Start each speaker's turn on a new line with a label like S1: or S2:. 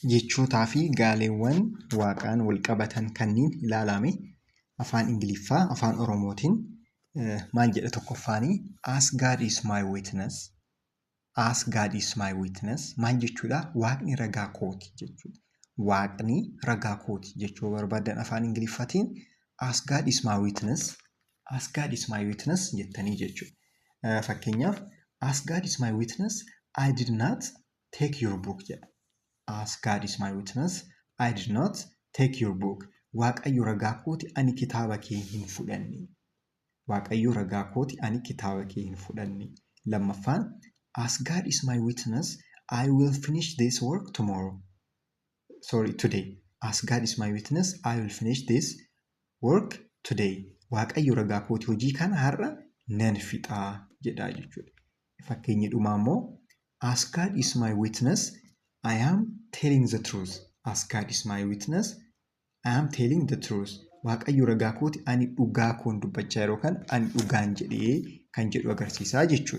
S1: jechootaa fi gaaleewwan waaqaan wal qabatan kanneen ilaalame afaan Ingiliffaa afaan Oromootiin maal jedha tokkoffaanii as God is my witness. As God is my witness maal jechuudha? Waaqni ragaa kooti jechuudha. Waaqni ragaa kooti jechuu barbaadan afaan Ingiliffaatiin as God is my witness. As God is my witness jettanii jechuudha. Fakkeenyaaf as God is my witness I did not take your book jedha. As God is my witness I did not take your book. Waaqayyo ragaa kooti ani kitaaba kee hin fudhanne. Waaqayyo ragaa kooti ani kitaaba kee hin fudhanne. Lammaffaan as God is my witness, I will finish this work tomorrow. Today. As God is my witness, I will finish this work today. Waaqayyo ragaa kooti hojii kana har'a nan fixaa jedhaa jechuudha. Fakkeenyi dhumaa immoo as God is my witness, I am telling the truth. As God is my witness, I am telling the truth. Waaqayyo ragaa kooti ani dhugaa koon dubbachaa yeroo kana ani dhugaan jedhee kan jedhu agarsiisaa jechuudha.